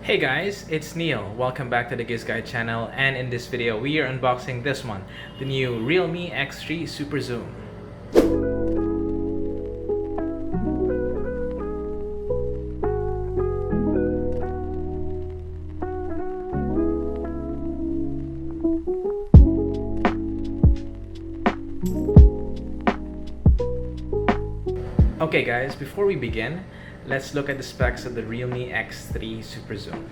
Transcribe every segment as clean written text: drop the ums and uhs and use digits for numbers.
Hey guys, it's Neil. Welcome back to the GIZGUIDE channel, and in this video we are unboxing this one, the new realme X3 SuperZoom. Okay guys, before we begin, let's look at the specs of the realme X3 SuperZoom.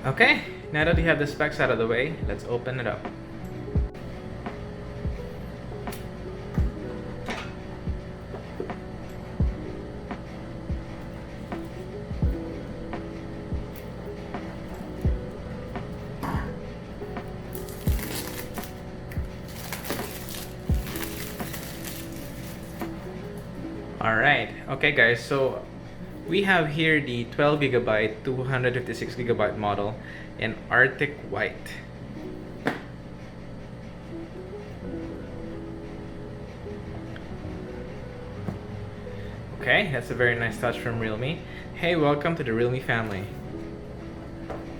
Okay, now that we have the specs out of the way, let's open it up. Alright, okay guys, so we have here the 12GB 256GB model in Arctic White. Okay, that's a very nice touch from Realme. Hey, welcome to the Realme family.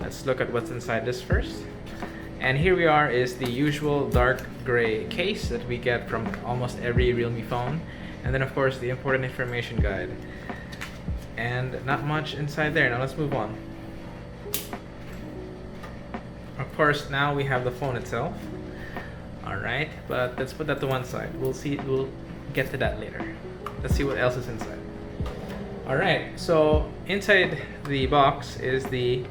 Let's look at what's inside this first. And here we are is the usual dark gray case that we get from almost every Realme phone. And then of course the important information guide. And not much inside there. Now let's move on. Of course, now we have the phone itself. Alright, but let's put that to one side. We'll get to that later. Let's see what else is inside. Alright, so inside the box is the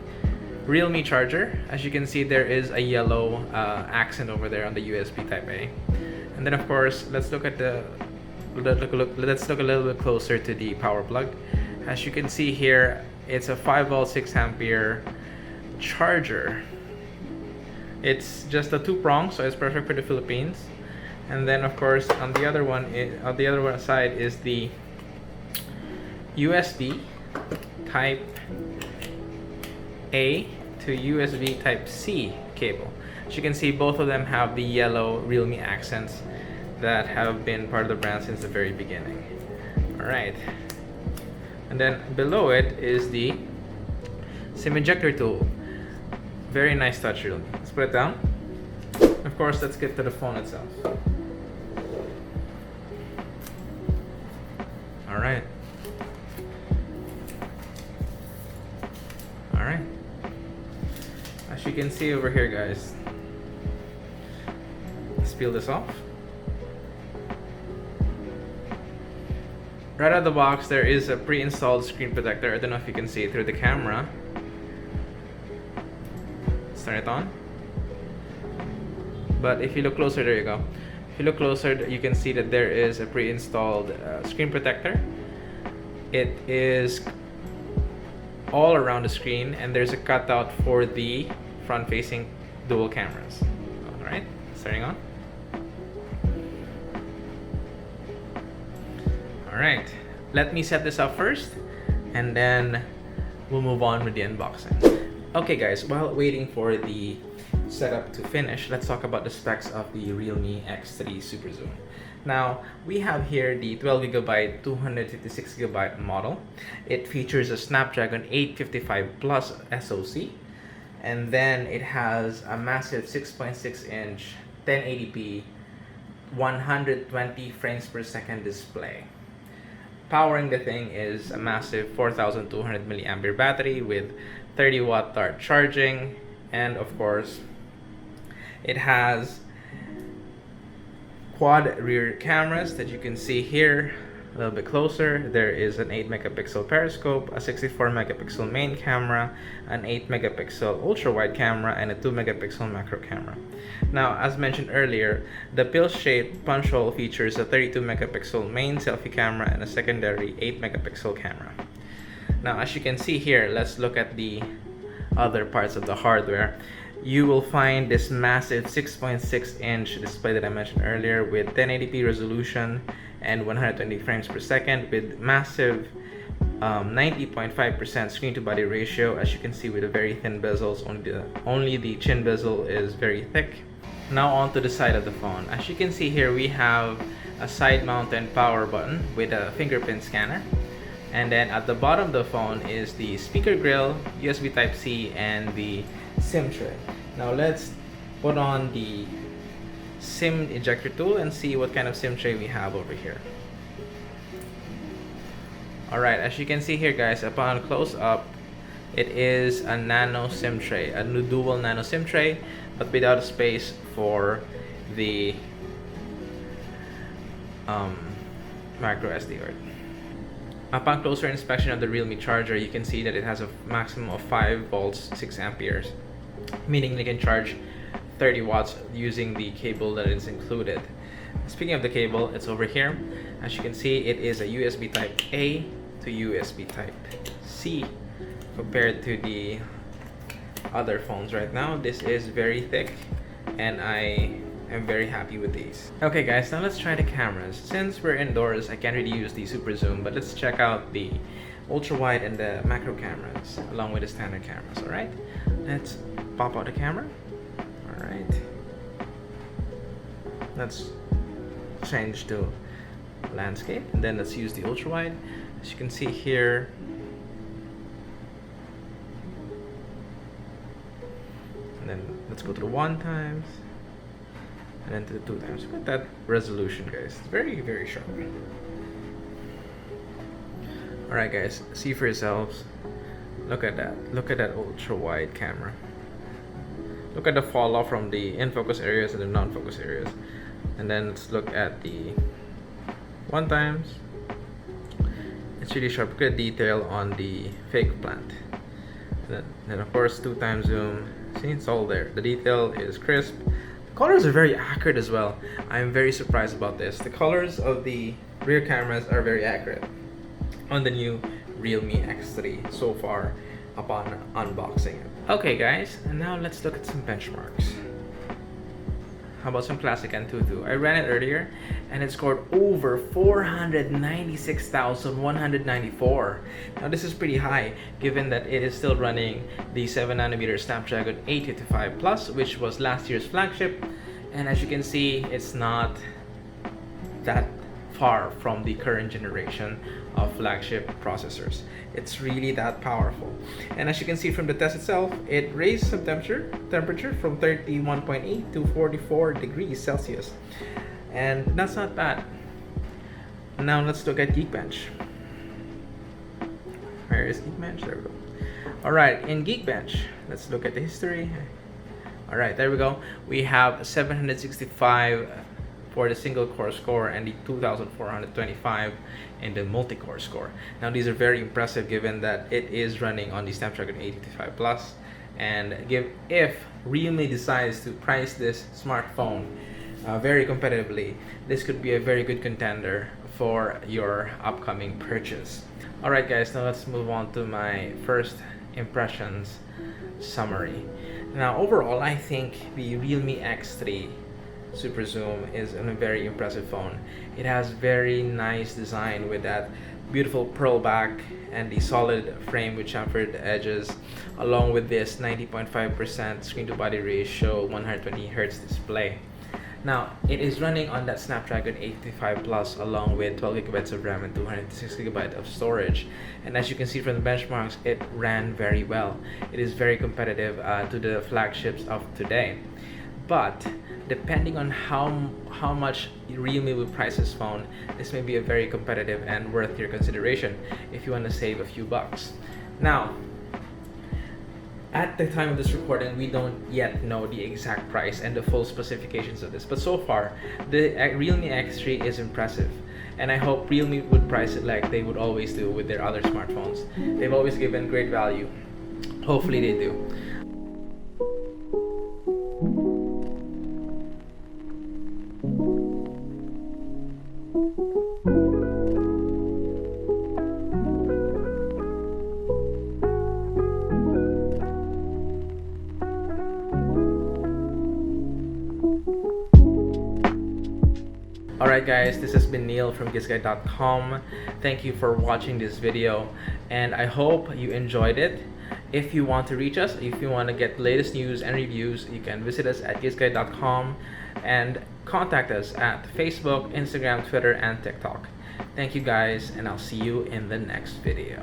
Realme charger. As you can see, there is a yellow accent over there on the USB Type A. And then of course, let's look a little bit closer to the power plug. As you can see here, it's a 5V 6A charger. It's just a 2-prong, so it's perfect for the Philippines. And then of course on the other one side is the USB Type A to USB Type C cable. As you can see, both of them have the yellow Realme accents that have been part of the brand since the very beginning. Alright. And then below it is the SIM ejector tool. Very nice touch, really. Let's put it down. Of course, let's get to the phone itself. Alright. Alright. As you can see over here, guys, let's peel this off. Right out of the box, there is a pre-installed screen protector. I don't know if you can see it through the camera. Let's turn it on. But if you look closer, there you go. If you look closer, you can see that there is a pre-installed screen protector. It is all around the screen, and there's a cutout for the front-facing dual cameras. Alright, starting on. Alright, let me set this up first, and then we'll move on with the unboxing. Okay guys, while waiting for the setup to finish, let's talk about the specs of the realme X3 SuperZoom. Now, we have here the 12GB 256GB model. It features a Snapdragon 855 Plus SoC, and then it has a massive 6.6-inch 1080p 120 frames per second display. Powering the thing is a massive 4200 milliampere battery with 30-watt dart charging, and of course it has quad rear cameras that you can see here a little bit closer. There is an 8-megapixel periscope, a 64-megapixel main camera, an 8-megapixel ultra-wide camera, and a 2-megapixel macro camera. Now, as mentioned earlier, the pill-shaped punch hole features a 32-megapixel main selfie camera and a secondary 8-megapixel camera. Now, as you can see here, let's look at the other parts of the hardware. You will find this massive 6.6-inch display that I mentioned earlier with 1080p resolution and 120 frames per second with massive 90.5% screen to body ratio, as you can see, with a very thin bezels. Only the chin bezel is very thick. Now on to the side of the phone. As you can see here, we have a side mounted power button with a fingerprint scanner. And then at the bottom of the phone is the speaker grill, USB Type-C, and the SIM tray. Now let's put on the SIM ejector tool and see what kind of SIM tray we have over here. Alright, as you can see here guys, upon close up, it is a nano SIM tray, a new dual nano SIM tray, but without a space for the micro SD card. Upon closer inspection of the Realme charger, you can see that it has a maximum of 5 volts, 6 amperes, meaning they can charge 30 watts using the cable that is included. Speaking of the cable, it's over here. As you can see, it is a USB Type A to USB Type C compared to the other phones right now. This is very thick and I am very happy with these. Okay guys, now let's try the cameras. Since we're indoors, I can't really use the super zoom, but let's check out the ultra wide and the macro cameras along with the standard cameras. Alright, let's pop out the camera. Alright, let's change to landscape and then let's use the ultra wide. As you can see here, and then let's go to the 1 times and then to the 2 times. Look at that resolution guys, it's very very sharp. Alright guys, see for yourselves. Look at that ultra wide camera. Look at the fall off from the in focus areas and the non-focus areas. And then let's look at the 1 times. It's really sharp. Look at the detail on the fake plant. And then of course 2 times zoom. See, it's all there. The detail is crisp. The colors are very accurate as well. I'm very surprised about this. The colors of the rear cameras are very accurate on the new Realme X3 so far upon unboxing it. Okay guys, and now let's look at some benchmarks. How about some classic Antutu? I ran it earlier and it scored over 496,194. Now this is pretty high given that it is still running the 7nm Snapdragon 855 Plus, which was last year's flagship. And as you can see, it's not that far from the current generation of flagship processors. It's really that powerful. And as you can see from the test itself, it raised some temperature from 31.8 to 44 degrees Celsius. And that's not bad. Now let's look at Geekbench. Where is Geekbench? There we go. Alright, in Geekbench, let's look at the history. Alright, there we go. We have 765 for the single core score and the 2425 in the multi-core score. Now these are very impressive given that it is running on the Snapdragon 855 Plus, and if Realme decides to price this smartphone very competitively, this could be a very good contender for your upcoming purchase. Alright guys, now let's move on to my first impressions summary. Now overall, I think the Realme X3 SuperZoom is a very impressive phone. It has very nice design with that beautiful pearl back and the solid frame with chamfered edges, along with this 90.5% screen to body ratio 120Hz display. Now it is running on that Snapdragon 855 Plus along with 12GB of RAM and 256GB of storage, and as you can see from the benchmarks, it ran very well. It is very competitive to the flagships of today. But depending on how much Realme will price this phone, this may be a very competitive and worth your consideration if you want to save a few bucks. Now, at the time of this recording, we don't yet know the exact price and the full specifications of this, but so far, the Realme X3 is impressive, and I hope Realme would price it like they would always do with their other smartphones. They've always given great value. Hopefully they do. Alright guys, this has been Neil from GIZGUIDEPH.com. Thank you for watching this video, and I hope you enjoyed it. If you want to reach us, if you want to get the latest news and reviews, you can visit us at GIZGUIDE.com and contact us at Facebook, Instagram, Twitter, and TikTok. Thank you guys, and I'll see you in the next video.